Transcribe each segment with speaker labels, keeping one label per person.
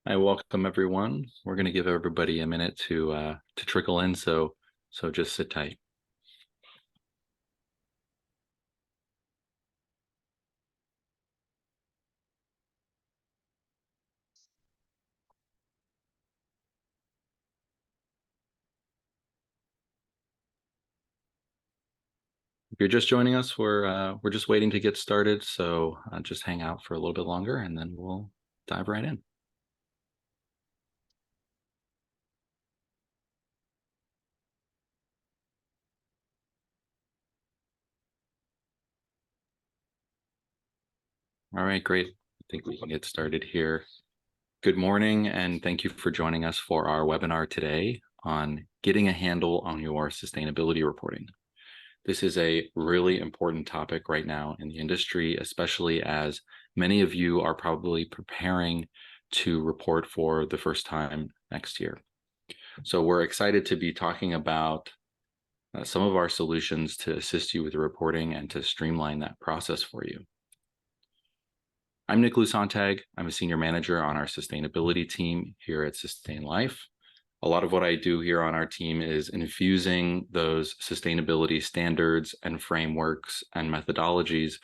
Speaker 1: Hi, welcome everyone. We're going to give everybody a minute to trickle in, so just sit tight. If you're just joining us, we're just waiting to get started, so just hang out for a little bit longer, and then we'll dive right in. All right, great. I think we can get started here. Good morning, and thank you for joining us for our webinar today on getting a handle on your sustainability reporting. This is a really important topic right now in the industry, especially as many of you are probably preparing to report for the first time next year. So we're excited to be talking about some of our solutions to assist you with the reporting and to streamline that process for you. I'm Nick Lusantag. I'm a senior manager on our sustainability team here at Sustain Life. A lot of what I do here on our team is infusing those sustainability standards and frameworks and methodologies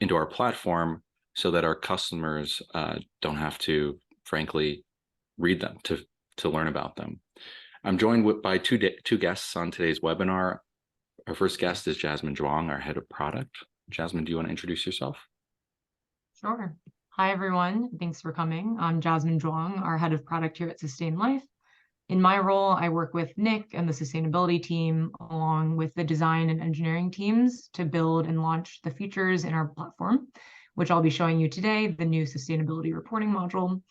Speaker 1: into our platform so that our customers don't have to, frankly, read them to learn about them. I'm joined by two guests on today's webinar. Our first guest is Jasmine Zhuang, our head of product. Jasmine, do you want to introduce yourself?
Speaker 2: Sure. Hi, everyone. Thanks for coming. I'm Jasmine Zhuang, our head of product here at Sustain Life. In my role, I work with Nick and the sustainability team, along with the design and engineering teams, to build and launch the features in our platform, which I'll be showing you today, the new sustainability reporting module.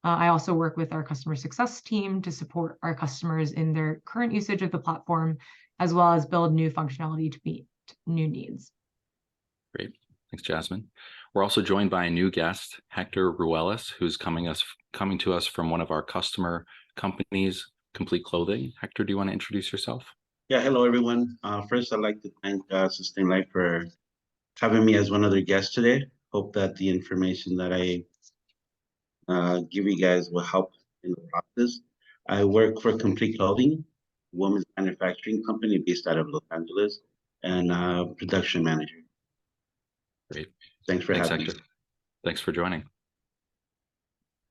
Speaker 2: I also work with our customer success team to support our customers in their current usage of the platform, as well as build new functionality to meet new needs.
Speaker 1: Great. Thanks, Jasmine. We're also joined by a new guest, Hector Ruelas, who's coming to us from one of our customer companies, Complete Clothing. Hector, do you want to introduce yourself?
Speaker 3: Yeah, hello, everyone. First, I'd like to thank Sustain Life for having me as one of their guests today. Hope that the information that I give you guys will help in the process. I work for Complete Clothing, women's manufacturing company based out of Los Angeles, and production manager.
Speaker 1: Great.
Speaker 3: Thanks for having me.
Speaker 1: Thanks for joining.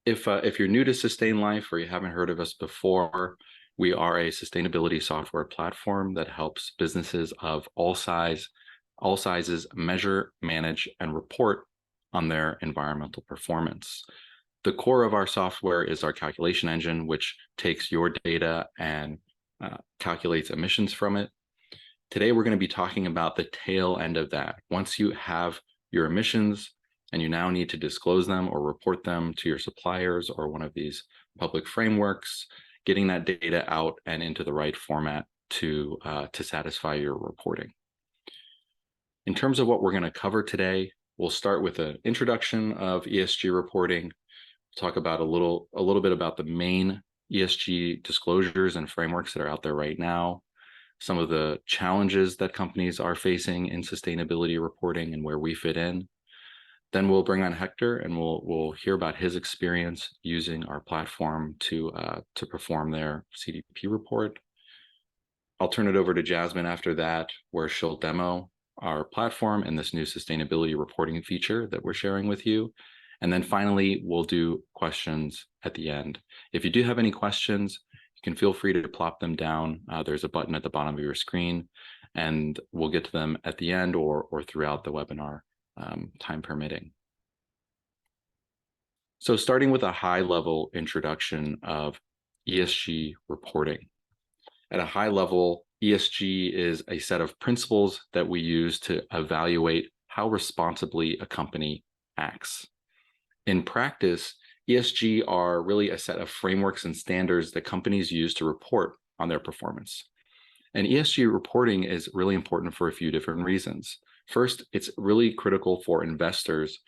Speaker 1: If you're new to Sustain Life or you haven't heard of us before, we are a sustainability software platform that helps businesses of all sizes measure, manage, and report on their environmental performance. The core of our software is our calculation engine, which takes your data and calculates emissions from it. Today, we're going to be talking about the tail end of that. Once you have your emissions and you now need to disclose them or report them to your suppliers or one of these public frameworks, getting that data out and into the right format to satisfy your reporting. In terms of what we're going to cover today, we'll start with an introduction of ESG reporting. We'll talk about a little bit about the main ESG disclosures and frameworks that are out there right now, some of the challenges that companies are facing in sustainability reporting and where we fit in. Then we'll bring on Hector and we'll hear about his experience using our platform to perform their CDP report. I'll turn it over to Jasmine after that, where she'll demo our platform and this new sustainability reporting feature that we're sharing with you. And then finally, we'll do questions at the end. If you do have any questions, you can feel free to plop them down. There's a button at the bottom of your screen, and we'll get to them at the end or throughout the webinar, time permitting. So starting with a high-level introduction of ESG reporting. At a high level, ESG is a set of principles that we use to evaluate how responsibly a company acts. In practice, ESG are really a set of frameworks and standards that companies use to report on their performance. And ESG reporting is really important for a few different reasons. First, it's really critical for investors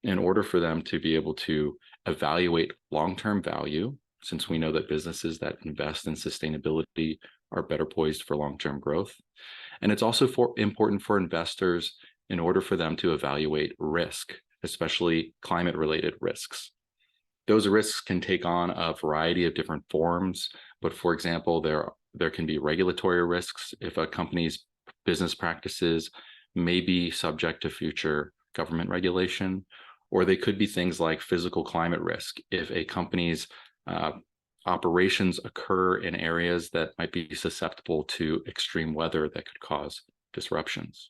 Speaker 1: in order for them to be able to evaluate long-term value, since we know that businesses that invest in sustainability are better poised for long-term growth. And it's also important for investors in order for them to evaluate risk, especially climate-related risks. Those risks can take on a variety of different forms, but for example, there can be regulatory risks if a company's business practices may be subject to future government regulation, or they could be things like physical climate risk if a company's operations occur in areas that might be susceptible to extreme weather that could cause disruptions.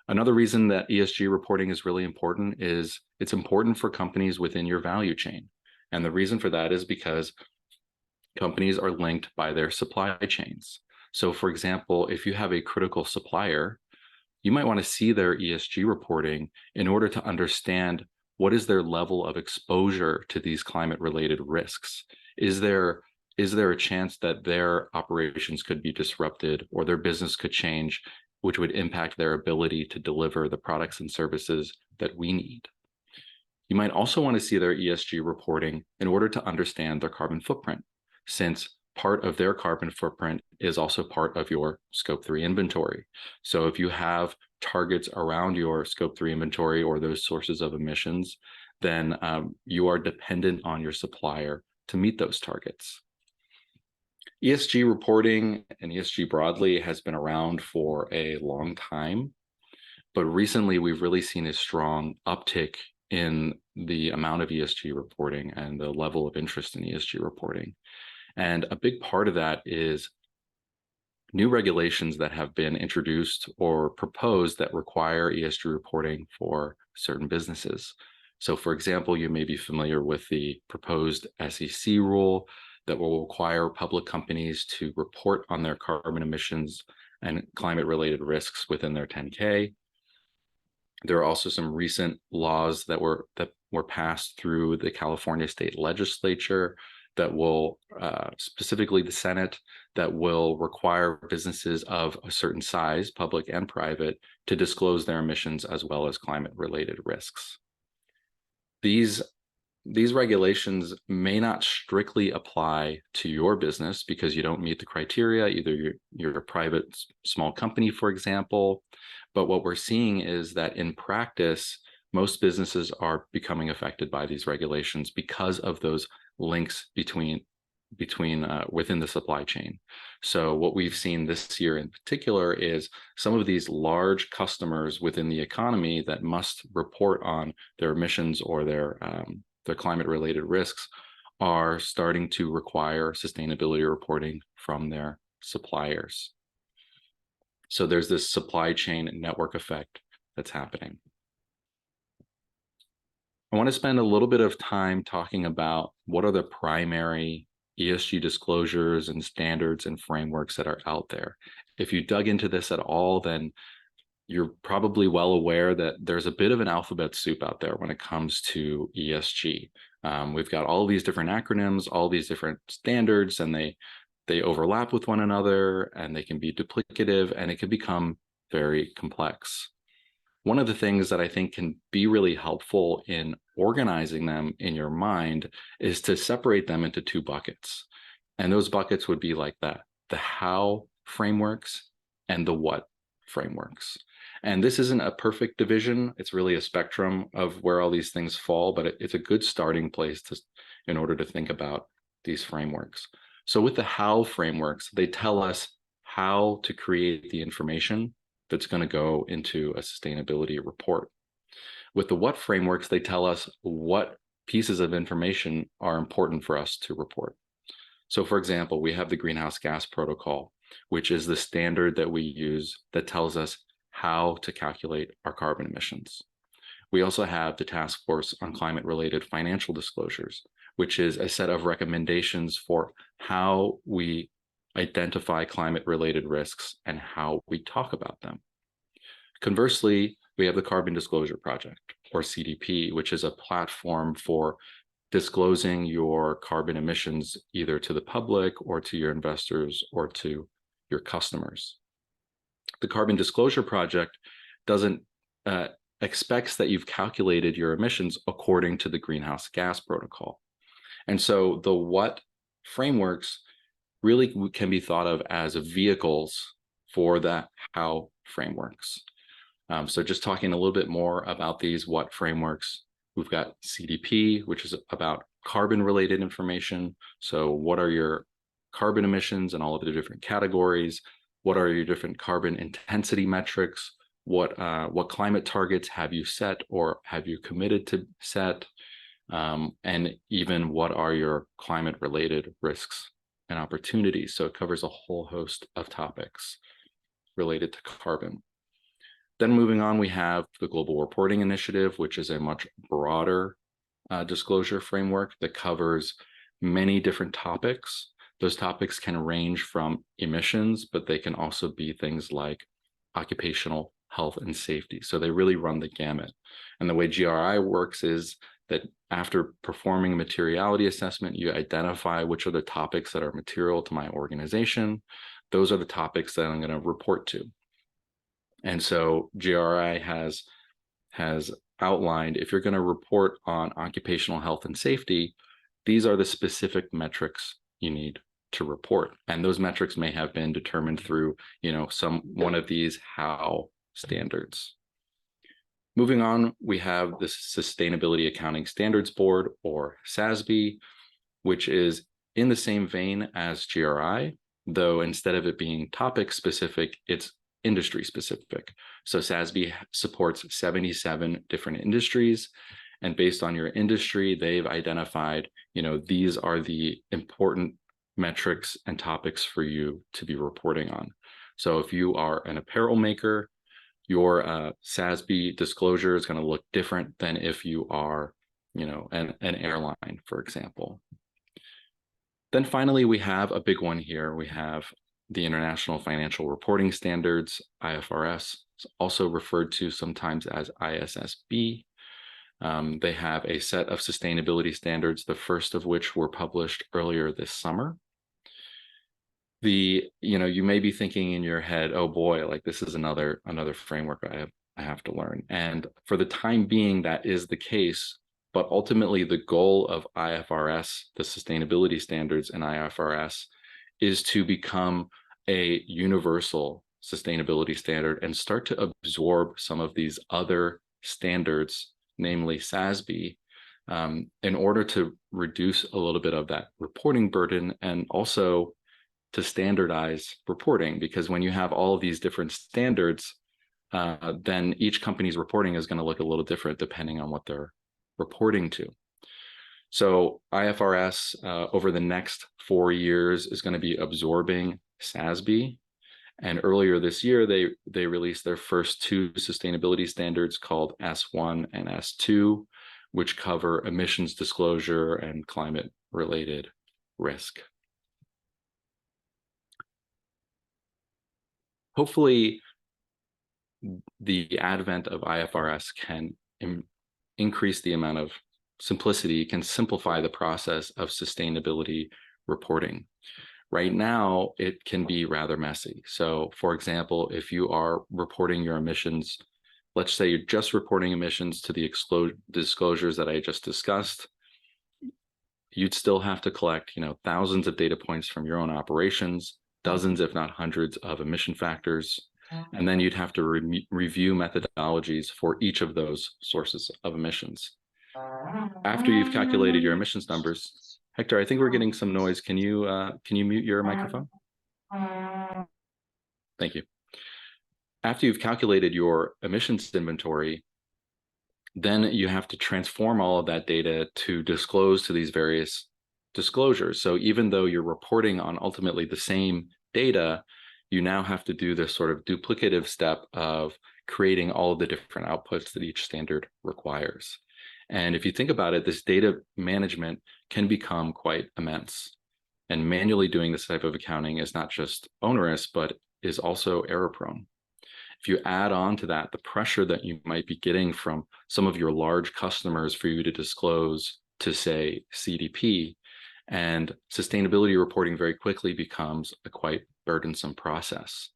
Speaker 1: Another reason that ESG reporting is really important is it's important for companies within your value chain. And the reason for that is because companies are linked by their supply chains. So for example, if you have a critical supplier, you might want to see their ESG reporting in order to understand what is their level of exposure to these climate-related risks. Is there a chance that their operations could be disrupted or their business could change, which would impact their ability to deliver the products and services that we need? You might also want to see their ESG reporting in order to understand their carbon footprint, since part of their carbon footprint is also part of your Scope 3 inventory. So if you have targets around your Scope 3 inventory or those sources of emissions, then you are dependent on your supplier to meet those targets. ESG reporting and ESG broadly has been around for a long time, but recently we've really seen a strong uptick in the amount of ESG reporting and the level of interest in ESG reporting. And a big part of that is new regulations that have been introduced or proposed that require ESG reporting for certain businesses. So for example, you may be familiar with the proposed SEC rule that will require public companies to report on their carbon emissions and climate-related risks within their 10K. There are also some recent laws that were passed through the California state legislature that will, specifically the Senate, that will require businesses of a certain size, public and private, to disclose their emissions as well as climate-related risks. These regulations may not strictly apply to your business because you don't meet the criteria, either you're a private small company, for example, but what we're seeing is that in practice, most businesses are becoming affected by these regulations because of those links within the supply chain. So what we've seen this year in particular is some of these large customers within the economy that must report on their emissions or their climate-related risks are starting to require sustainability reporting from their suppliers. So there's this supply chain network effect that's happening. I want to spend a little bit of time talking about what are the primary ESG disclosures and standards and frameworks that are out there. If you dug into this at all, then you're probably well aware that there's a bit of an alphabet soup out there when it comes to ESG. We've got all these different acronyms, all these different standards, and they overlap with one another, and they can be duplicative, and it can become very complex. One of the things that I think can be really helpful in organizing them in your mind is to separate them into two buckets. And those buckets would be like that: the how frameworks and the what frameworks. And this isn't a perfect division. It's really a spectrum of where all these things fall, but it's a good starting place in order to think about these frameworks. So with the how frameworks, they tell us how to create the information that's going to go into a sustainability report. With the what frameworks, they tell us what pieces of information are important for us to report. So for example, we have the greenhouse gas protocol, which is the standard that we use that tells us how to calculate our carbon emissions. We also have the Task Force on Climate-Related Financial Disclosures, which is a set of recommendations for how we identify climate-related risks and how we talk about them. Conversely, we have the Carbon Disclosure Project, or CDP, which is a platform for disclosing your carbon emissions either to the public or to your investors or to your customers. The Carbon Disclosure Project expects that you've calculated your emissions according to the greenhouse gas protocol. And so the what frameworks really can be thought of as vehicles for the how frameworks. So just talking a little bit more about these what frameworks, We've got CDP, which is about carbon-related information. So what are your carbon emissions and all of the different categories? What are your different carbon intensity metrics? What climate targets have you set or have you committed to set? And even what are your climate-related risks and opportunities? So it covers a whole host of topics related to carbon. Then moving on, we have the Global Reporting Initiative, which is a much broader disclosure framework that covers many different topics. Those topics can range from emissions, but they can also be things like occupational health and safety. So they really run the gamut. And the way GRI works is that after performing a materiality assessment, you identify which are the topics that are material to my organization. Those are the topics that I'm going to report to. And so GRI has outlined, if you're going to report on occupational health and safety, these are the specific metrics you need to report. And those metrics may have been determined through, one of these how standards. Moving on, we have the Sustainability Accounting Standards Board, or SASB, which is in the same vein as GRI, though instead of it being topic specific, it's industry specific. So SASB supports 77 different industries, and based on your industry, they've identified, these are the important metrics and topics for you to be reporting on. So if you are an apparel maker, your SASB disclosure is going to look different than if you are, an airline, for example. Then finally, we have a big one here. We have the International Financial Reporting Standards, IFRS, also referred to sometimes as ISSB. They have a set of sustainability standards, the first of which were published earlier this summer. You may be thinking in your head, oh boy, like this is another framework I have to learn. And for the time being, that is the case. But ultimately, the goal of IFRS, the sustainability standards in IFRS, is to become a universal sustainability standard and start to absorb some of these other standards, namely SASB, in order to reduce a little bit of that reporting burden and also to standardize reporting. Because when you have all of these different standards, then each company's reporting is going to look a little different depending on what they're reporting to. So IFRS over the next 4 years is going to be absorbing SASB. And earlier this year, they released their first 2 sustainability standards called S1 and S2, which cover emissions disclosure and climate-related risk. Hopefully, the advent of IFRS can increase the amount of simplicity, can simplify the process of sustainability reporting. Right now, it can be rather messy. So, for example, if you are reporting your emissions, let's say you're just reporting emissions to the disclosures that I just discussed, you'd still have to collect, thousands of data points from your own operations, dozens, if not hundreds, of emission factors, and then you'd have to review methodologies for each of those sources of emissions. After you've calculated your emissions numbers, Hector, I think we're getting some noise. Can you mute your microphone? Thank you. After you've calculated your emissions inventory, then you have to transform all of that data to disclose to these various disclosures. So even though you're reporting on ultimately the same data, you now have to do this sort of duplicative step of creating all of the different outputs that each standard requires. And if you think about it, this data management can become quite immense. And manually doing this type of accounting is not just onerous, but is also error prone. If you add on to that the pressure that you might be getting from some of your large customers for you to disclose to, say, CDP, and sustainability reporting very quickly becomes a quite burdensome process.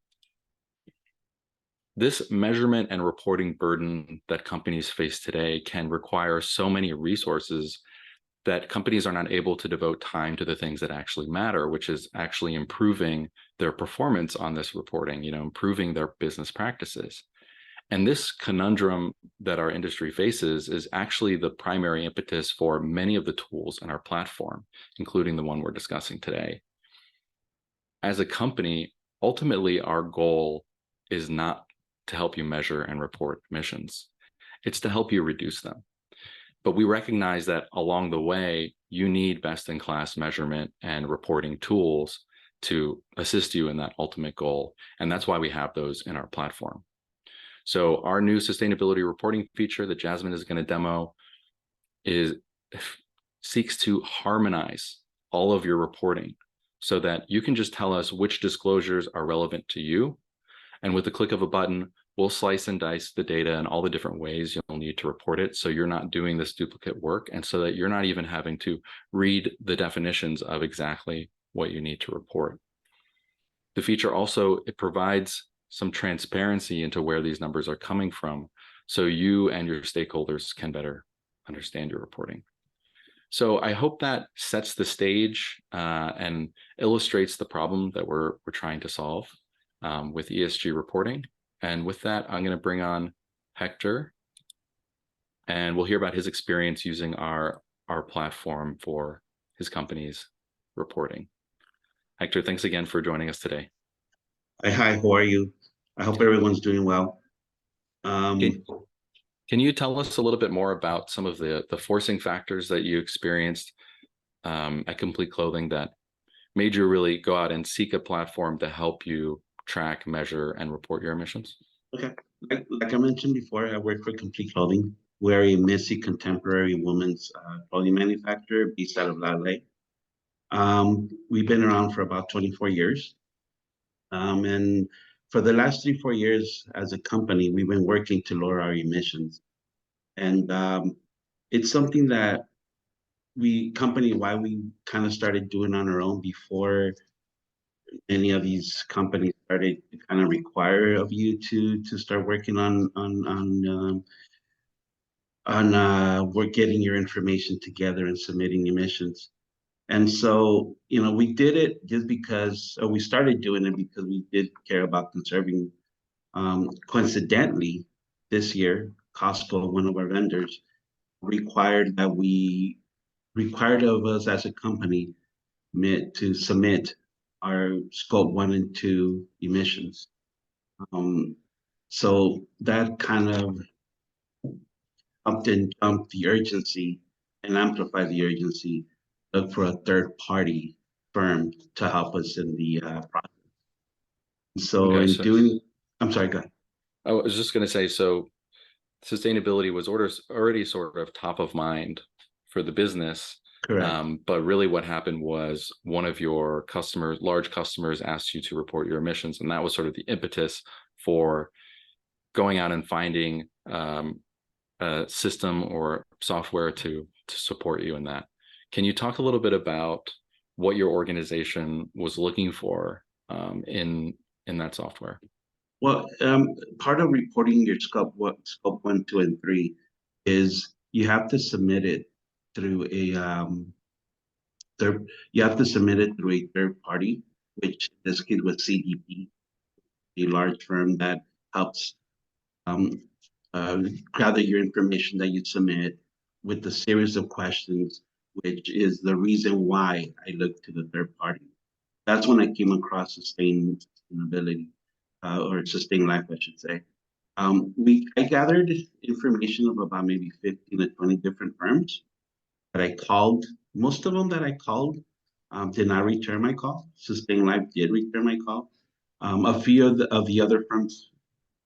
Speaker 1: This measurement and reporting burden that companies face today can require so many resources that companies are not able to devote time to the things that actually matter, which is actually improving their performance on this reporting, improving their business practices. And this conundrum that our industry faces is actually the primary impetus for many of the tools in our platform, including the one we're discussing today. As a company, ultimately, our goal is not to help you measure and report emissions. It's to help you reduce them. But we recognize that along the way, you need best-in-class measurement and reporting tools to assist you in that ultimate goal. And that's why we have those in our platform. So our new sustainability reporting feature that Jasmine is going to demo seeks to harmonize all of your reporting so that you can just tell us which disclosures are relevant to you. And with the click of a button, we'll slice and dice the data in all the different ways you'll need to report it, so you're not doing this duplicate work, and so that you're not even having to read the definitions of exactly what you need to report. The feature also, it provides some transparency into where these numbers are coming from, so you and your stakeholders can better understand your reporting. So I hope that sets the stage and illustrates the problem that we're trying to solve with ESG reporting. And with that, I'm going to bring on Hector, and we'll hear about his experience using our platform for his company's reporting. Hector, thanks again for joining us today.
Speaker 3: Hi, how are you? I hope everyone's doing well.
Speaker 1: Can you tell us a little bit more about some of the forcing factors that you experienced at Complete Clothing that made you really go out and seek a platform to help you track, measure, and report your emissions?
Speaker 3: Okay, like I mentioned before, I work for Complete Clothing. We're a messy contemporary women's clothing manufacturer based out of LA. We've been around for about 24 years. And for the last 3-4 years as a company, we've been working to lower our emissions. And it's something that company-wide, we kind of started doing on our own before any of these companies started to kind of require of you to start working on work getting your information together and submitting emissions. And so, we did it just because, or we started doing it because we did care about conserving. Coincidentally, this year, Costco, one of our vendors, required of us as a company to submit our scope 1 and 2 emissions. So that kind of upped the urgency and amplified the urgency for a third party firm to help us in the process. So
Speaker 1: Okay,
Speaker 3: I'm sorry, go ahead.
Speaker 1: I was just going to say, so sustainability was already sort of top of mind for the business.
Speaker 3: Correct.
Speaker 1: But really what happened was one of your large customers asked you to report your emissions, and that was sort of the impetus for going out and finding a system or software to support you in that. Can you talk a little bit about what your organization was looking for in that software?
Speaker 3: Well, part of reporting your scope 1, 2, and 3 is you have to submit it through a third party, which in this case was CDP, a large firm that helps gather your information that you submit with a series of questions, which is the reason why I looked to the third party. That's when I came across sustainability. Or sustain life, I should say. I gathered information of about maybe 15 to 20 different firms that I called. Most of them that I called did not return my call. Sustain Life did return my call. A few of the other firms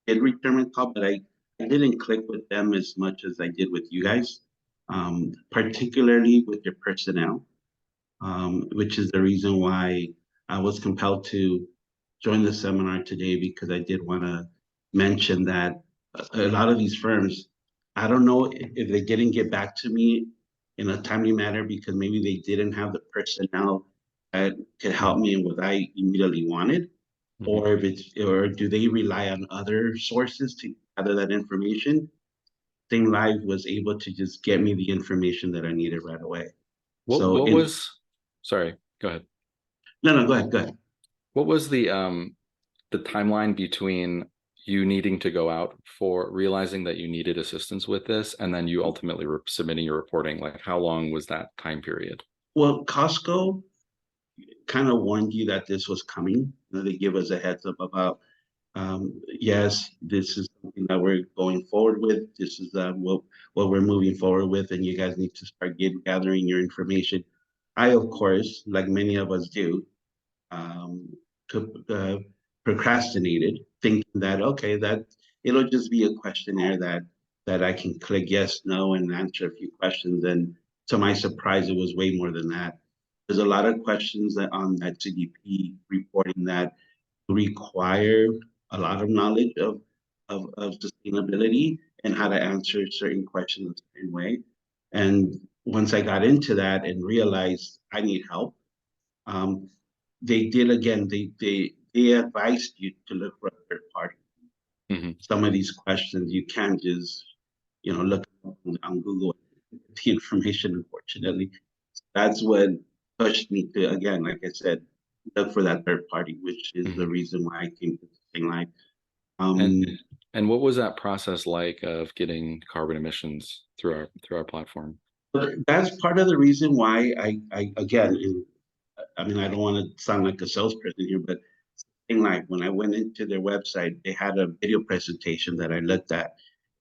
Speaker 3: did return my call, but I didn't click with them as much as I did with you guys, particularly with your personnel, which is the reason why I was compelled to join the seminar today, because I did want to mention that a lot of these firms, I don't know if they didn't get back to me in a timely manner because maybe they didn't have the personnel that could help me in what I immediately wanted, or do they rely on other sources to gather that information? Thing Live was able to just get me the information that I needed right away.
Speaker 1: Sorry, go ahead.
Speaker 3: No, go ahead.
Speaker 1: What was the timeline between you needing to go out for realizing that you needed assistance with this, and then you ultimately submitting your reporting? Like, how long was that time period?
Speaker 3: Well, Costco kind of warned you that this was coming. You know, they give us a heads up about, yes, this is something that we're going forward with. This is what we're moving forward with, and you guys need to start gathering your information. I, of course, like many of us do, um, procrastinated, thinking that okay, that it'll just be a questionnaire that I can click yes, no, and answer a few questions. And to my surprise, it was way more than that. There's a lot of questions that on that CDP reporting that require a lot of knowledge of sustainability and how to answer certain questions the same way. And once I got into that and realized I need help, um, they did again. They advised you to look for a third party.
Speaker 1: Mm-hmm.
Speaker 3: Some of these questions you can't just look on Google the information. Unfortunately, that's what pushed me to, again, like I said, look for that third party, which is the
Speaker 1: Mm-hmm.
Speaker 3: reason why I came to Sustained Life.
Speaker 1: And what was that process like of getting carbon emissions through our platform?
Speaker 3: That's part of the reason why I again, I mean, I don't want to sound like a salesperson here, but in life, when I went into their website, they had a video presentation that I looked at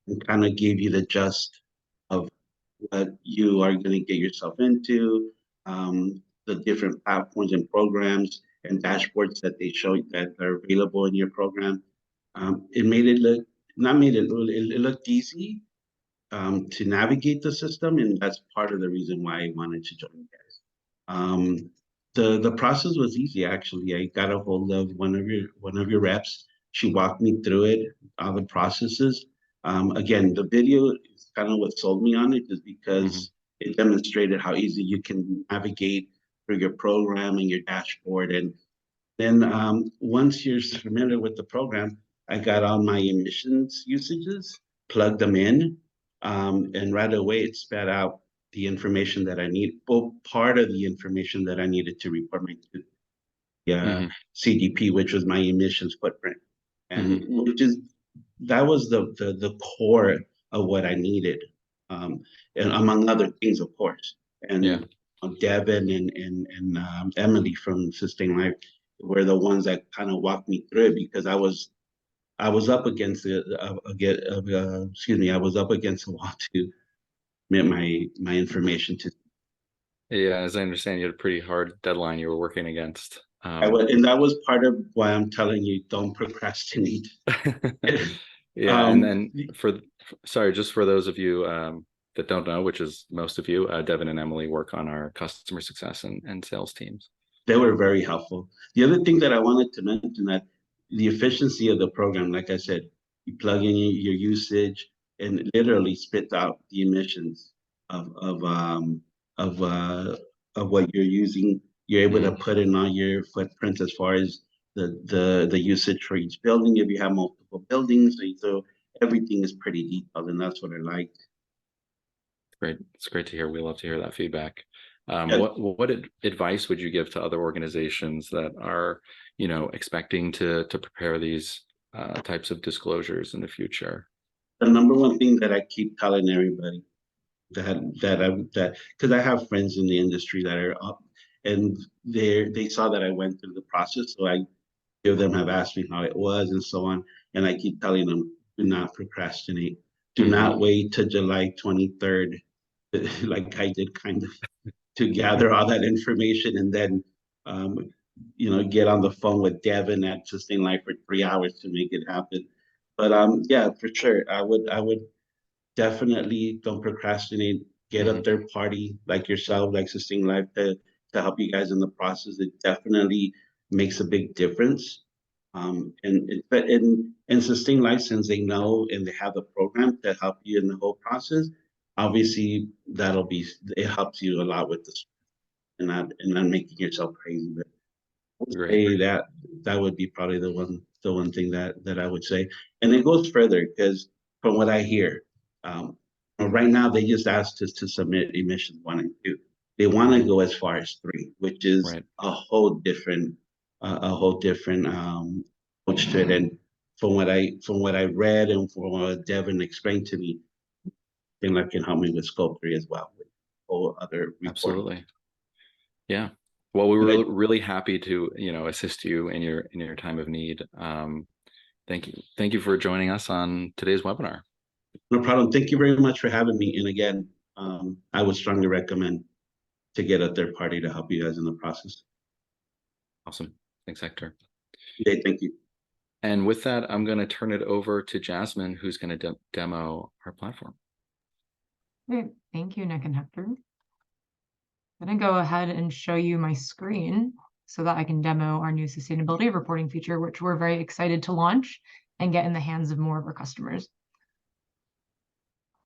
Speaker 3: and kind of gave you the gist of what you are going to get yourself into, the different platforms and programs and dashboards that they show that are available in your program. It made it look, not made it, it looked easy to navigate the system, and that's part of the reason why I wanted to join you guys. The process was easy actually. I got a hold of one of your reps. She walked me through it, all the processes. Again, the video is kind of what sold me on it, is because it demonstrated how easy you can navigate through your program and your dashboard. And then once you're familiar with the program, I got all my emissions usages, plugged them in, and right away it spat out the information that I need, well, part of the information that I needed to report my CDP, which was my emissions footprint, and that was the core of what I needed, and among other things, of course. And Devin and Emily from Sustain Life were the ones that kind of walked me through it, because I was up against I was up against the wall to submit my information to.
Speaker 1: Yeah, as I understand, you had a pretty hard deadline you were working against.
Speaker 3: And that was part of why I'm telling you, don't procrastinate.
Speaker 1: Yeah, and then sorry, just for those of you that don't know, which is most of you, Devin and Emily work on our customer success and sales teams.
Speaker 3: They were very helpful. The other thing that I wanted to mention, that the efficiency of the program, like I said, you plug in your usage and literally spit out the emissions of of what you're using. You're able to put in all your footprints as far as the usage for each building. If you have multiple buildings, so everything is pretty detailed, and that's what I liked.
Speaker 1: Great. It's great to hear. We love to hear that feedback. What advice would you give to other organizations that are, expecting to prepare these types of disclosures in the future?
Speaker 3: The number one thing that I keep telling everybody, that because I have friends in the industry that are up, and they saw that I went through the process, so I give them have asked me how it was and so on, and I keep telling them, do not procrastinate, do not wait till July 23rd, like I did, kind of, to gather all that information and then get on the phone with Devin at Sustain Life for 3 hours to make it happen. But yeah, for sure, I would definitely don't procrastinate. Get a third party like yourself, like Sustain Life, to help you guys in the process. It definitely makes a big difference. But in Sustain Life, since they know and they have the program to help you in the whole process, obviously it helps you a lot with this, and not making yourself crazy. But I would say that would be probably the one thing that I would say. And it goes further, because from what I hear, right now they just asked us to submit emissions 1 and 2. They want to go as far as 3, which is a whole different approach to it. And from what I read and from what Devin explained to me, I think that can help me with scope 3 as well, with all other reporting.
Speaker 1: Absolutely. Yeah. Well, we
Speaker 3: And
Speaker 1: were really happy to, assist you in your time of need. Thank you. Thank you for joining us on today's webinar.
Speaker 3: No problem. Thank you very much for having me. And again, I would strongly recommend to get a third party to help you guys in the process.
Speaker 1: Awesome. Thanks, Hector.
Speaker 3: Okay, thank you.
Speaker 1: And with that, I'm going to turn it over to Jasmine, who's going to demo our platform.
Speaker 2: Great. Thank you, Nick and Hector. I'm going to go ahead and show you my screen so that I can demo our new sustainability reporting feature, which we're very excited to launch and get in the hands of more of our customers.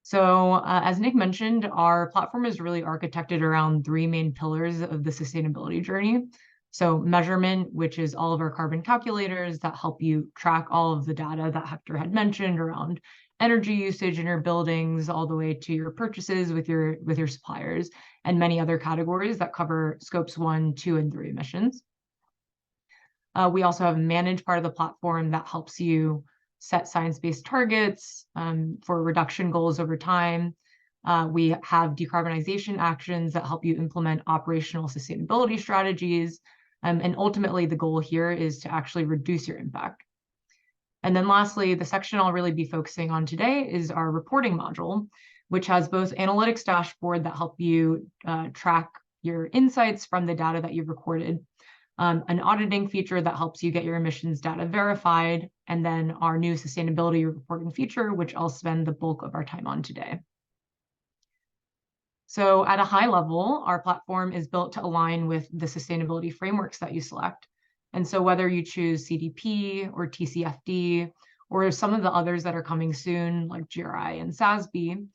Speaker 2: So as Nick mentioned, our platform is really architected around 3 main pillars of the sustainability journey. So measurement, which is all of our carbon calculators that help you track all of the data that Hector had mentioned around energy usage in your buildings, all the way to your purchases with your suppliers, and many other categories that cover scopes 1, 2, and 3 emissions. We also have a managed part of the platform that helps you set science-based targets for reduction goals over time. We have decarbonization actions that help you implement operational sustainability strategies. And ultimately, the goal here is to actually reduce your impact. And then lastly, the section I'll really be focusing on today is our reporting module, which has both analytics dashboard that help you track your insights from the data that you've recorded, an auditing feature that helps you get your emissions data verified, and then our new sustainability reporting feature, which I'll spend the bulk of our time on today. So at a high level, our platform is built to align with the sustainability frameworks that you select. And so whether you choose CDP or TCFD, or some of the others that are coming soon, like GRI and SASB,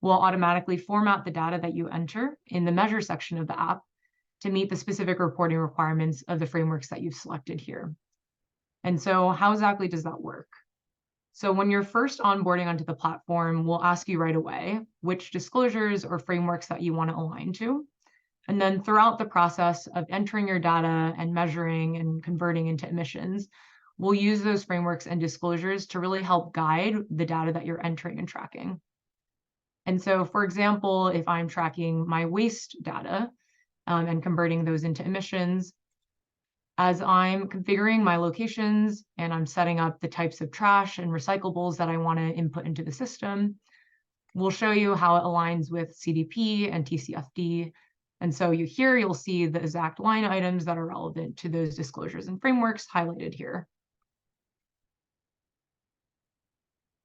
Speaker 2: will automatically format the data that you enter in the measure section of the app to meet the specific reporting requirements of the frameworks that you've selected here. And so how exactly does that work? So when you're first onboarding onto the platform, we'll ask you right away which disclosures or frameworks that you want to align to. And then throughout the process of entering your data and measuring and converting into emissions, we'll use those frameworks and disclosures to really help guide the data that you're entering and tracking. And so, for example, if I'm tracking my waste data and converting those into emissions, as I'm configuring my locations and I'm setting up the types of trash and recyclables that I want to input into the system, we'll show you how it aligns with CDP and TCFD. And so you'll see the exact line items that are relevant to those disclosures and frameworks highlighted here.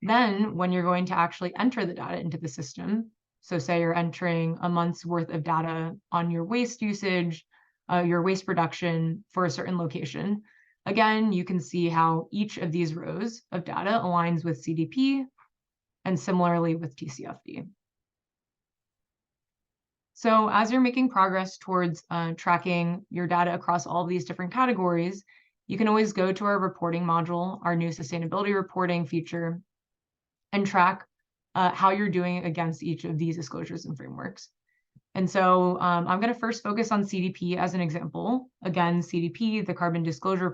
Speaker 2: Then when you're going to actually enter the data into the system, so say you're entering a month's worth of data on your waste usage, your waste production for a certain location. Again, you can see how each of these rows of data aligns with CDP and similarly with TCFD. So as you're making progress towards tracking your data across all of these different categories, you can always go to our reporting module, our new sustainability reporting feature, and track how you're doing against each of these disclosures and frameworks. And so I'm going to first focus on CDP as an example. Again, CDP, the Carbon Disclosure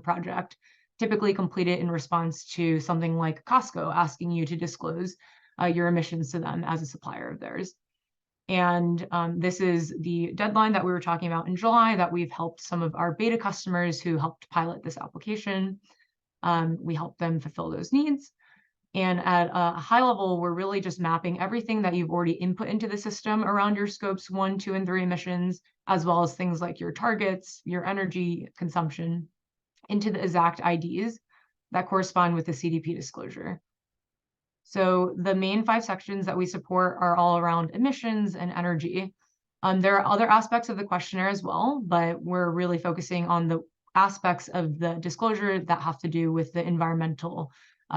Speaker 2: Project, typically completed in response to something like Costco asking you to disclose your emissions to them as a supplier of theirs. And this is the deadline that we were talking about in July that we've helped some of our beta customers who helped pilot this application. We helped them fulfill those needs. And at a high level, we're really just mapping everything that you've already input into the system around your scopes 1, 2, and 3 emissions, as well as things like your targets, your energy consumption, into the exact IDs that correspond with the CDP disclosure. So the main 5 sections that we support are all around emissions and energy. There are other aspects of the questionnaire as well, but we're really focusing on the aspects of the disclosure that have to do with the environmental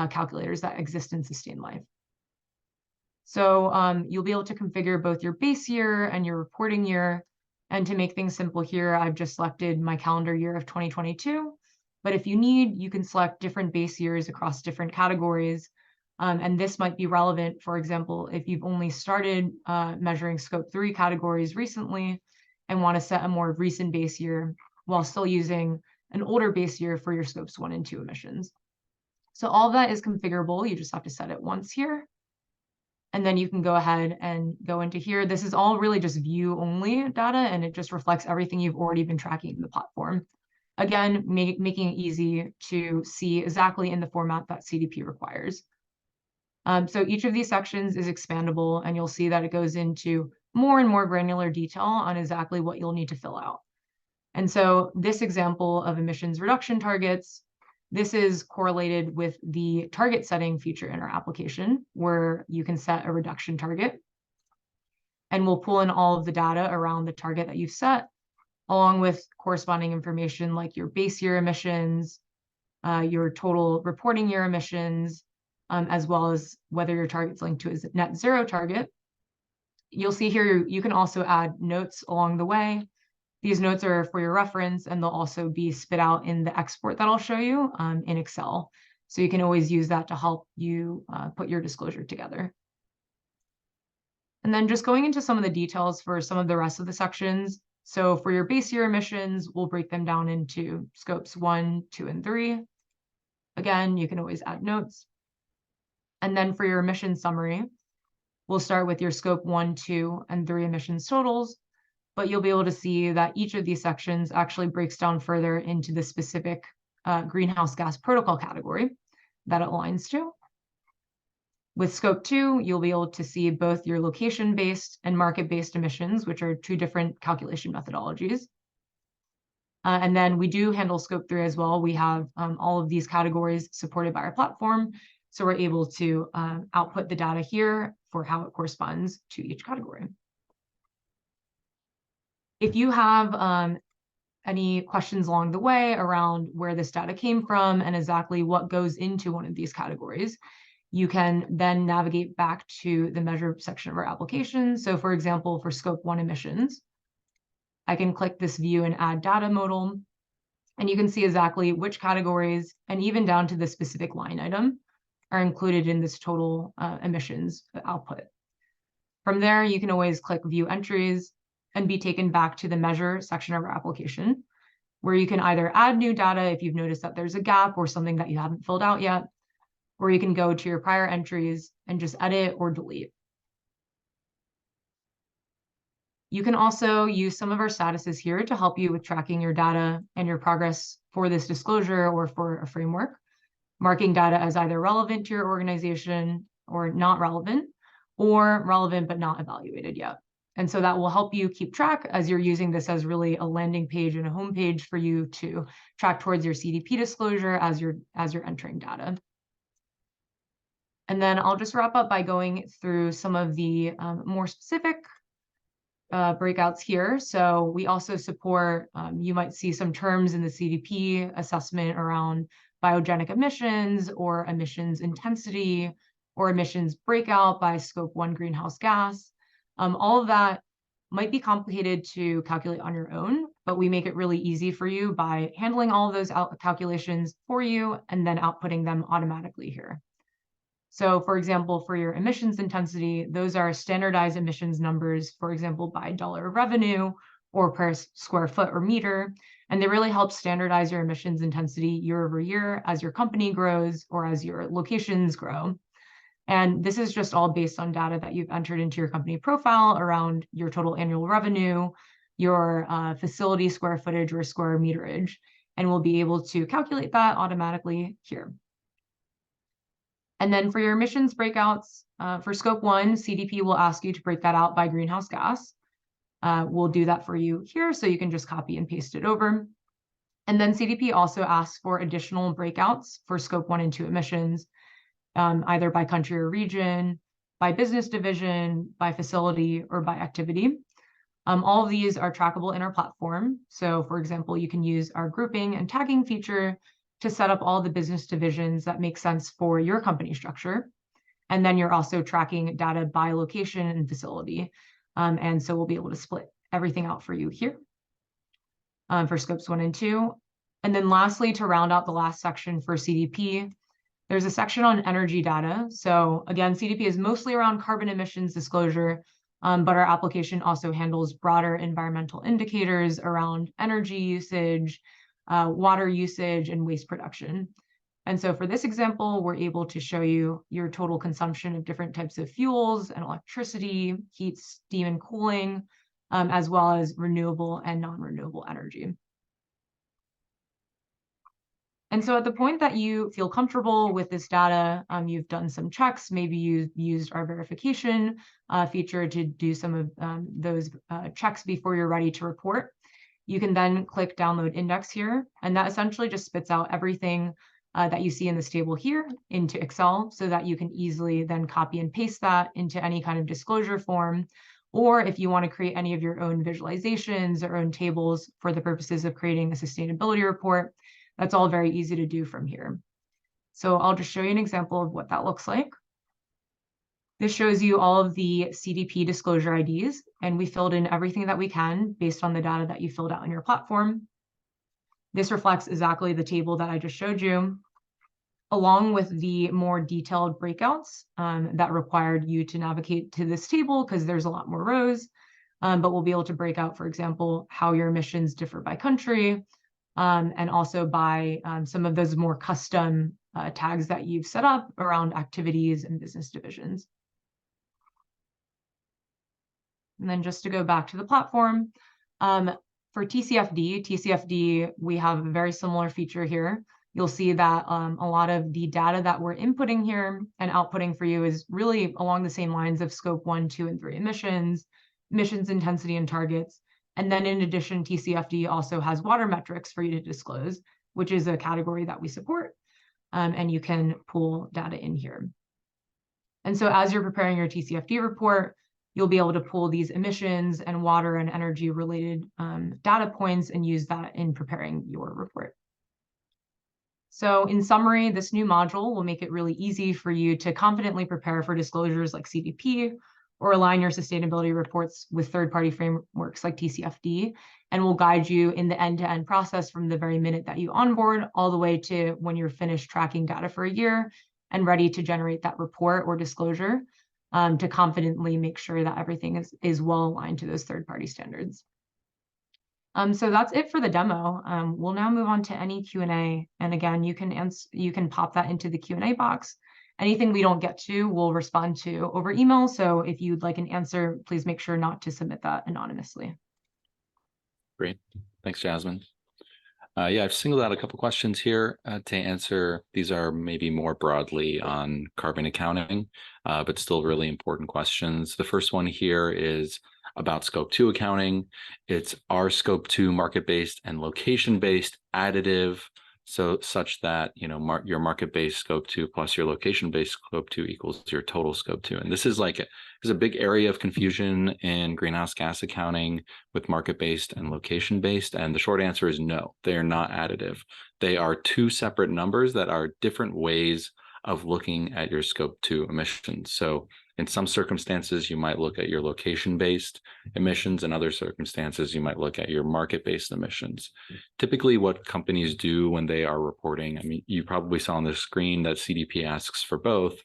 Speaker 2: calculators that exist in Sustain Life. So you'll be able to configure both your base year and your reporting year. And to make things simple here, I've just selected my calendar year of 2022. But if you need, you can select different base years across different categories. And this might be relevant, for example, if you've only started measuring scope 3 categories recently and want to set a more recent base year while still using an older base year for your scopes 1 and 2 emissions. So all of that is configurable. You just have to set it once here. And then you can go ahead and go into here. This is all really just view only data, and it just reflects everything you've already been tracking in the platform. Again, making it easy to see exactly in the format that CDP requires. So each of these sections is expandable, and you'll see that it goes into more and more granular detail on exactly what you'll need to fill out. And so this example of emissions reduction targets, this is correlated with the target setting feature in our application, where you can set a reduction target. And we'll pull in all of the data around the target that you've set, along with corresponding information like your base year emissions, your total reporting year emissions, as well as whether your target's linked to a net zero target. You'll see here you can also add notes along the way. These notes are for your reference, and they'll also be spit out in the export that I'll show you in Excel. So you can always use that to help you put your disclosure together. And then just going into some of the details for some of the rest of the sections. So for your base year emissions, we'll break them down into scopes 1, 2, and 3. Again, you can always add notes. And then for your emission summary, we'll start with your scope 1, 2, and 3 emissions totals, but you'll be able to see that each of these sections actually breaks down further into the specific greenhouse gas protocol category that it aligns to. With scope 2, you'll be able to see both your location-based and market-based emissions, which are two different calculation methodologies. And then we do handle scope 3 as well. We have all of these categories supported by our platform. So we're able to output the data here for how it corresponds to each category. If you have any questions along the way around where this data came from and exactly what goes into one of these categories, you can then navigate back to the measure section of our application. So for example, for scope 1 emissions, I can click this view and add data modal, and you can see exactly which categories and even down to the specific line item are included in this total emissions output. From there, you can always click view entries and be taken back to the measure section of our application, where you can either add new data if you've noticed that there's a gap or something that you haven't filled out yet, or you can go to your prior entries and just edit or delete. You can also use some of our statuses here to help you with tracking your data and your progress for this disclosure or for a framework, marking data as either relevant to your organization or not relevant, or relevant but not evaluated yet. And so that will help you keep track as you're using this as really a landing page and a home page for you to track towards your CDP disclosure as you're entering data. And then I'll just wrap up by going through some of the more specific breakouts here. So we also support, you might see some terms in the CDP assessment around biogenic emissions or emissions intensity or emissions breakout by scope 1 greenhouse gas. All of that might be complicated to calculate on your own, but we make it really easy for you by handling all of those calculations for you and then outputting them automatically here. So for example, for your emissions intensity, those are standardized emissions numbers, for example, by dollar of revenue or per square foot or meter. And they really help standardize your emissions intensity year over year as your company grows or as your locations grow. And this is just all based on data that you've entered into your company profile around your total annual revenue, your facility square footage or square meterage, and we'll be able to calculate that automatically here. And then for your emissions breakouts, for scope 1, CDP will ask you to break that out by greenhouse gas. We'll do that for you here, so you can just copy and paste it over. And then CDP also asks for additional breakouts for scope 1 and 2 emissions, either by country or region, by business division, by facility, or by activity. All of these are trackable in our platform. So for example, you can use our grouping and tagging feature to set up all the business divisions that make sense for your company structure. And then you're also tracking data by location and facility. And so we'll be able to split everything out for you here for scopes 1 and 2. And then lastly, to round out the last section for CDP, there's a section on energy data. So again, CDP is mostly around carbon emissions disclosure, but our application also handles broader environmental indicators around energy usage, water usage, and waste production. And so for this example, we're able to show you your total consumption of different types of fuels and electricity, heat, steam, and cooling, as well as renewable and non-renewable energy. And so at the point that you feel comfortable with this data, you've done some checks, maybe you used our verification feature to do some of those checks before you're ready to report. You can then click download index here, and that essentially just spits out everything that you see in this table here into Excel so that you can easily then copy and paste that into any kind of disclosure form. Or if you want to create any of your own visualizations or own tables for the purposes of creating a sustainability report, that's all very easy to do from here. So I'll just show you an example of what that looks like. This shows you all of the CDP disclosure IDs, and we filled in everything that we can based on the data that you filled out on your platform. This reflects exactly the table that I just showed you, along with the more detailed breakouts that required you to navigate to this table because there's a lot more rows, but we'll be able to break out, for example, how your emissions differ by country, and also by some of those more custom tags that you've set up around activities and business divisions. And then just to go back to the platform, for TCFD, we have a very similar feature here. You'll see that a lot of the data that we're inputting here and outputting for you is really along the same lines of scope 1, 2, and 3 emissions intensity and targets. And then in addition, TCFD also has water metrics for you to disclose, which is a category that we support, and you can pull data in here. And so as you're preparing your TCFD report, you'll be able to pull these emissions and water and energy related data points and use that in preparing your report. So in summary, this new module will make it really easy for you to confidently prepare for disclosures like CDP, or align your sustainability reports with third-party frameworks like TCFD, and will guide you in the end-to-end process from the very minute that you onboard all the way to when you're finished tracking data for a year and ready to generate that report or disclosure to confidently make sure that everything is well aligned to those third-party standards. So that's it for the demo. We'll now move on to any Q&A. And again, you can pop that into the Q&A box. Anything we don't get to, we'll respond to over email. So if you'd like an answer, please make sure not to submit that anonymously.
Speaker 1: Great. Thanks, Jasmine. Yeah, I've singled out a couple questions here to answer. These are maybe more broadly on carbon accounting, but still really important questions. The first one here is about scope 2 accounting. It's our scope 2 market-based and location-based additive, so such that your market-based scope 2 plus your location-based scope 2 equals your total scope 2. And this is a big area of confusion in greenhouse gas accounting with market-based and location-based. And the short answer is no, they are not additive. They are two separate numbers that are different ways of looking at your scope 2 emissions. So in some circumstances, you might look at your location-based emissions. In other circumstances, you might look at your market-based emissions. Typically, what companies do when they are reporting, I mean, you probably saw on the screen that CDP asks for both.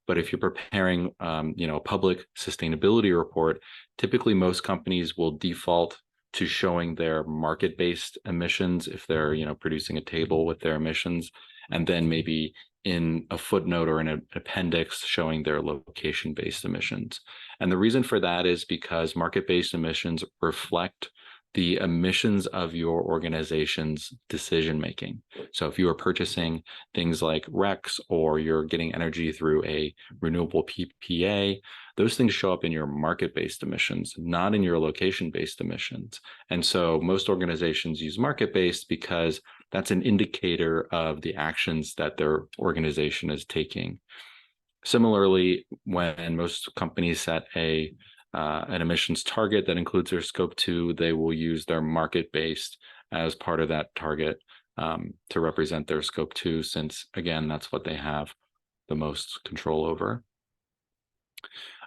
Speaker 1: But if you're preparing, a public sustainability report, typically most companies will default to showing their market-based emissions if they're, producing a table with their emissions, and then maybe in a footnote or in an appendix showing their location-based emissions. And the reason for that is because market-based emissions reflect the emissions of your organization's decision-making. So if you are purchasing things like RECs or you're getting energy through a renewable PPA, those things show up in your market-based emissions, not in your location-based emissions. And so most organizations use market-based because that's an indicator of the actions that their organization is taking. Similarly, when most companies set an emissions target that includes their scope 2, they will use their market-based as part of that target to represent their scope 2, since, again, that's what they have the most control over.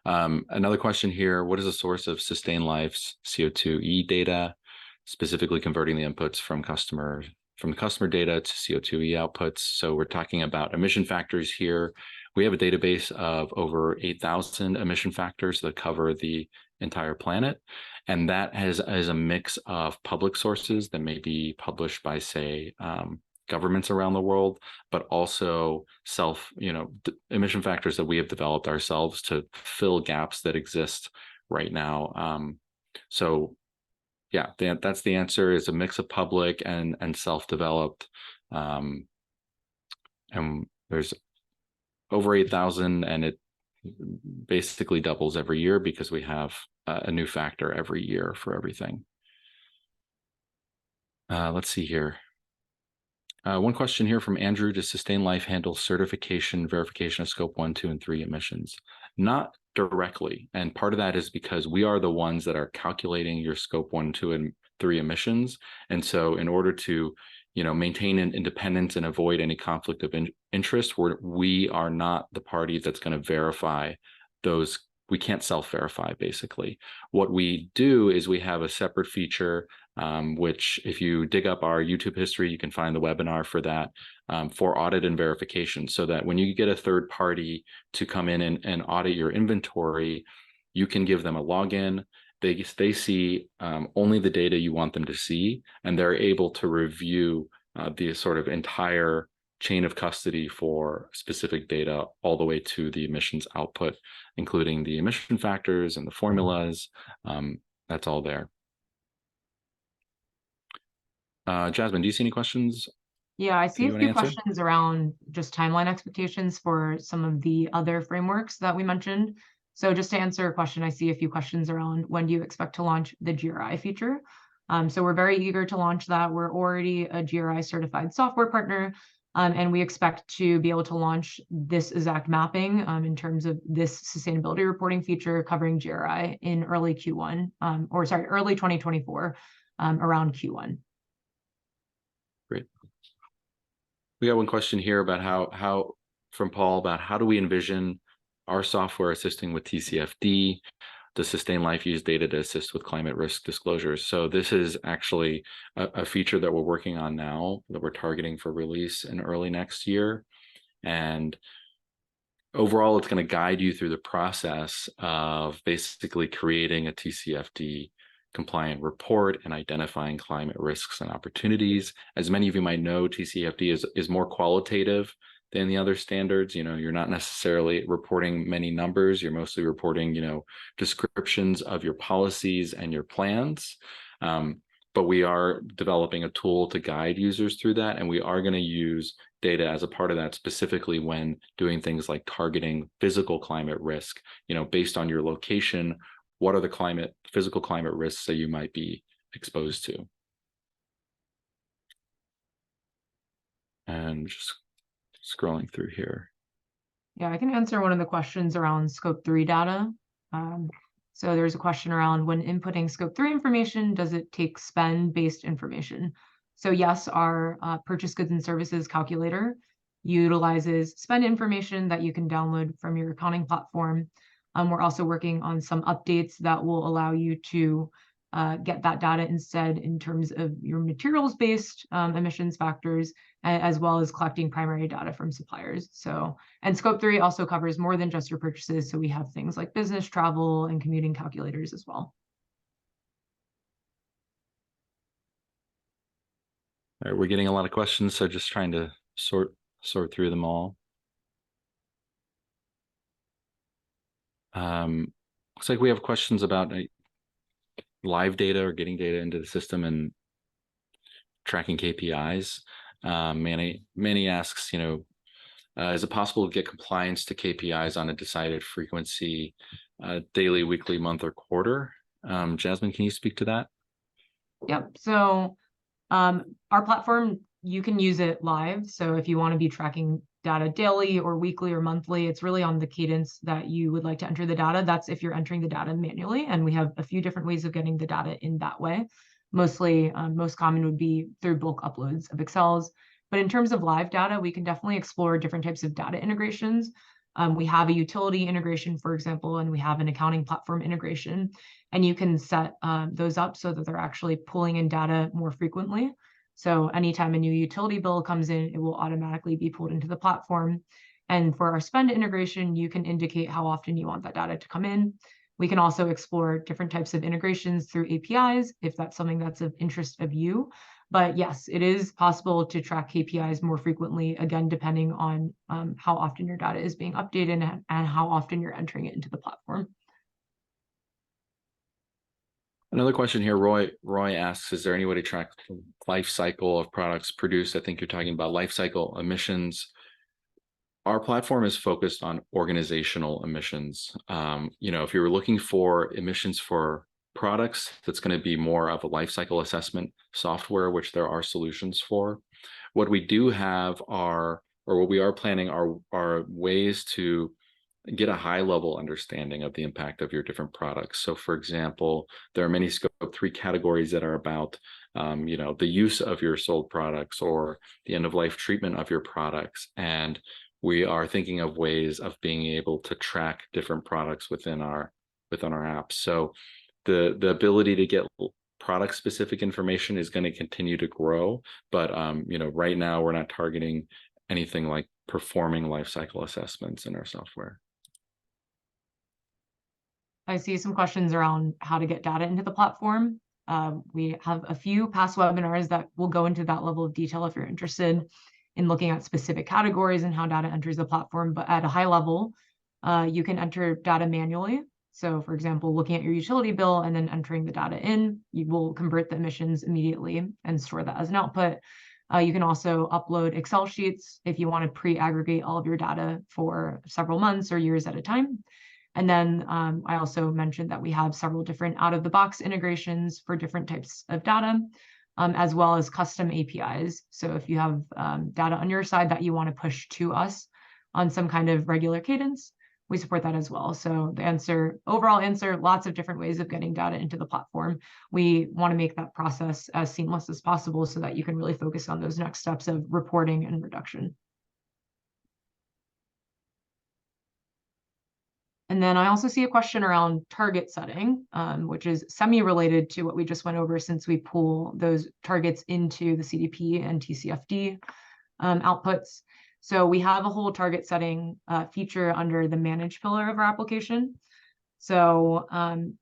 Speaker 1: Another question here, what is the source of Sustain Life's CO2e data, specifically converting the inputs from the customer data to CO2e outputs? So we're talking about emission factors here. We have a database of over 8,000 emission factors that cover the entire planet. And that is a mix of public sources that may be published by, say, governments around the world, but also emission factors that we have developed ourselves to fill gaps that exist right now. So yeah, that's the answer, is a mix of public and self-developed. And there's over 8,000, and it basically doubles every year because we have a new factor every year for everything. Let's see here. One question here from Andrew: does Sustain Life handle certification, verification of scope 1, 2, and 3 emissions? Not directly. And part of that is because we are the ones that are calculating your scope 1, 2, and 3 emissions. And so in order to maintain an independence and avoid any conflict of interest, we are not the party that's going to verify those. We can't self-verify, basically. What we do is we have a separate feature, which if you dig up our YouTube history, you can find the webinar for that, for audit and verification, so that when you get a third party to come in and audit your inventory, you can give them a login. They see only the data you want them to see, and they're able to review the sort of entire chain of custody for specific data all the way to the emissions output, including the emission factors and the formulas. That's all there. Jasmine, do you see any questions?
Speaker 2: Yeah, I see a few questions around just timeline expectations for some of the other frameworks that we mentioned. So just to answer a question, I see a few questions around when do you expect to launch the GRI feature? So we're very eager to launch that. We're already a GRI certified software partner, and we expect to be able to launch this exact mapping in terms of this sustainability reporting feature covering GRI in early 2024, around Q1.
Speaker 1: Great. We got one question here about how from Paul about how do we envision our software assisting with TCFD? Does Sustain Life use data to assist with climate risk disclosures? So this is actually a feature that we're working on now, that we're targeting for release in early next year. And overall, it's going to guide you through the process of basically creating a TCFD compliant report and identifying climate risks and opportunities. As many of you might know, TCFD is more qualitative than the other standards. You're not necessarily reporting many numbers. You're mostly reporting, descriptions of your policies and your plans. But we are developing a tool to guide users through that. And we are going to use data as a part of that, specifically when doing things like targeting physical climate risk, based on your location. What are the physical climate risks that you might be exposed to? And just scrolling through here.
Speaker 2: Yeah, I can answer one of the questions around scope 3 data. So there's a question around when inputting scope 3 information, does it take spend-based information? So yes, our purchase goods and services calculator utilizes spend information that you can download from your accounting platform. We're also working on some updates that will allow you to get that data instead in terms of your materials-based emissions factors, as well as collecting primary data from suppliers. And scope 3 also covers more than just your purchases. So we have things like business travel and commuting calculators as well.
Speaker 1: All right, we're getting a lot of questions, so just trying to sort through them all. Looks like we have questions about live data or getting data into the system and tracking KPIs. Manny asks, is it possible to get compliance to KPIs on a decided frequency, daily, weekly, month, or quarter? Jasmine, can you speak to that?
Speaker 2: Yep. So our platform, you can use it live. So if you want to be tracking data daily or weekly or monthly, it's really on the cadence that you would like to enter the data. That's if you're entering the data manually. And we have a few different ways of getting the data in that way. Most common would be through bulk uploads of Excels. But in terms of live data, we can definitely explore different types of data integrations. We have a utility integration, for example, and we have an accounting platform integration. And you can set those up so that they're actually pulling in data more frequently. So anytime a new utility bill comes in, it will automatically be pulled into the platform. And for our spend integration, you can indicate how often you want that data to come in. We can also explore different types of integrations through APIs, if that's something that's of interest of you. But yes, it is possible to track KPIs more frequently, again, depending on how often your data is being updated and how often you're entering it into the platform.
Speaker 1: Another question here, Roy asks, is there any way to track life cycle of products produced? I think you're talking about life cycle emissions. Our platform is focused on organizational emissions. If you were looking for emissions for products, that's going to be more of a life cycle assessment software, which there are solutions for. What we do have or what we are planning are ways to get a high level understanding of the impact of your different products. So for example, there are many scope 3 categories that are about the use of your sold products or the end of life treatment of your products. And we are thinking of ways of being able to track different products within our apps. So the ability to get product specific information is going to continue to grow, but right now we're not targeting anything like performing life cycle assessments in our software.
Speaker 2: I see some questions around how to get data into the platform. We have a few past webinars that will go into that level of detail if you're interested in looking at specific categories and how data enters the platform. But at a high level, you can enter data manually. So for example, looking at your utility bill and then entering the data in, you will convert the emissions immediately and store that as an output. You can also upload Excel sheets if you want to pre-aggregate all of your data for several months or years at a time. And then I also mentioned that we have several different out-of-the-box integrations for different types of data, as well as custom APIs. So if you have data on your side that you want to push to us on some kind of regular cadence, we support that as well. So the overall answer, lots of different ways of getting data into the platform. We want to make that process as seamless as possible so that you can really focus on those next steps of reporting and reduction. And then I also see a question around target setting, which is semi-related to what we just went over since we pull those targets into the CDP and TCFD outputs. So we have a whole target setting feature under the manage pillar of our application. So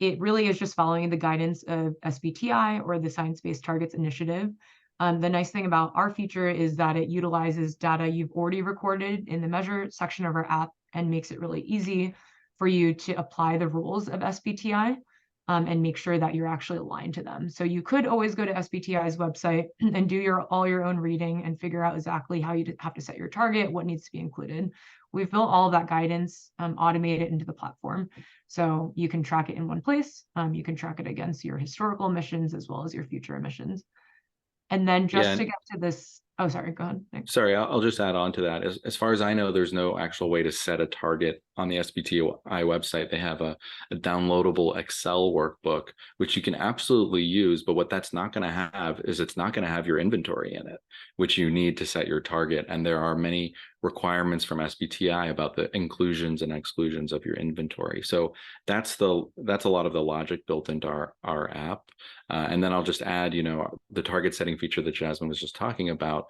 Speaker 2: it really is just following the guidance of SBTI or the Science Based Targets Initiative. The nice thing about our feature is that it utilizes data you've already recorded in the measure section of our app and makes it really easy for you to apply the rules of SBTI and make sure that you're actually aligned to them. So you could always go to SBTI's website and do all your own reading and figure out exactly how you have to set your target, what needs to be included. We've built all of that guidance, automated into the platform. So you can track it in one place. You can track it against your historical emissions as well as your future emissions. And then just to get to this, oh, sorry, go ahead, Nick.
Speaker 1: Sorry, I'll just add on to that. As far as I know, there's no actual way to set a target on the SBTI website. They have a downloadable Excel workbook, which you can absolutely use. But what that's not going to have is it's not going to have your inventory in it, which you need to set your target. And there are many requirements from SBTI about the inclusions and exclusions of your inventory. So that's a lot of the logic built into our app. And then I'll just add, the target setting feature that Jasmine was just talking about.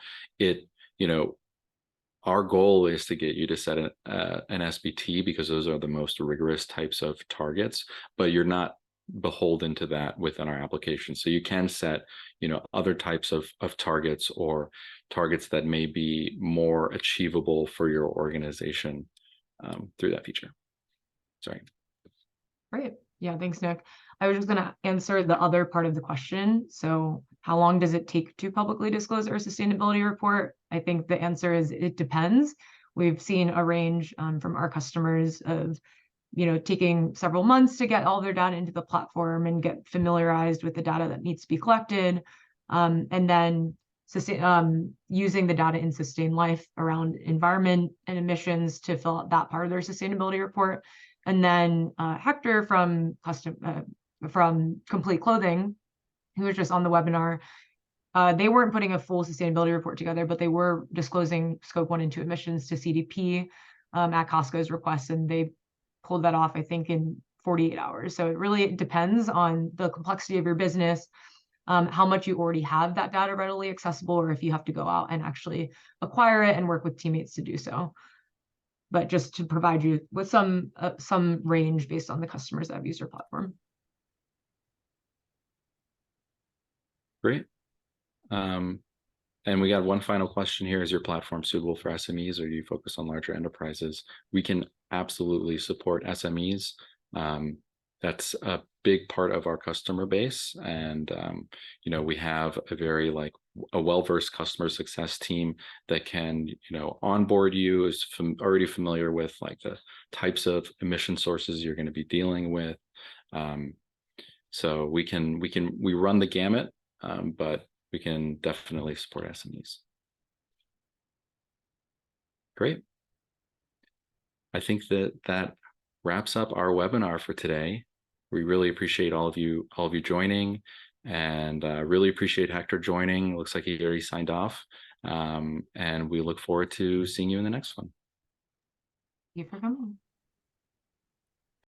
Speaker 1: Our goal is to get you to set an SBT because those are the most rigorous types of targets, but you're not beholden to that within our application. So you can set, other types of targets or targets that may be more achievable for your organization through that feature. Sorry.
Speaker 2: Great. Yeah, thanks, Nick. I was just going to answer the other part of the question. So how long does it take to publicly disclose our sustainability report? I think the answer is it depends. We've seen a range from our customers of, taking several months to get all their data into the platform and get familiarized with the data that needs to be collected. And then using the data in Sustain Life around environment and emissions to fill out that part of their sustainability report. And then Hector from Complete Clothing, who was just on the webinar, they weren't putting a full sustainability report together, but they were disclosing scope 1 and 2 emissions to CDP at Costco's request, and they pulled that off, I think, in 48 hours. So it really depends on the complexity of your business, how much you already have that data readily accessible, or if you have to go out and actually acquire it and work with teammates to do so. But just to provide you with some range based on the customers that have used our platform.
Speaker 1: Great. And we got one final question here. Is your platform suitable for SMEs, or do you focus on larger enterprises? We can absolutely support SMEs. That's a big part of our customer base. And, we have a well-versed customer success team that can, onboard you, is already familiar with like the types of emission sources you're going to be dealing with. So we run the gamut, but we can definitely support SMEs. Great. I think that wraps up our webinar for today. We really appreciate all of you joining, and really appreciate Hector joining. Looks like he already signed off. And we look forward to seeing you in the next one.
Speaker 2: Thank you for coming.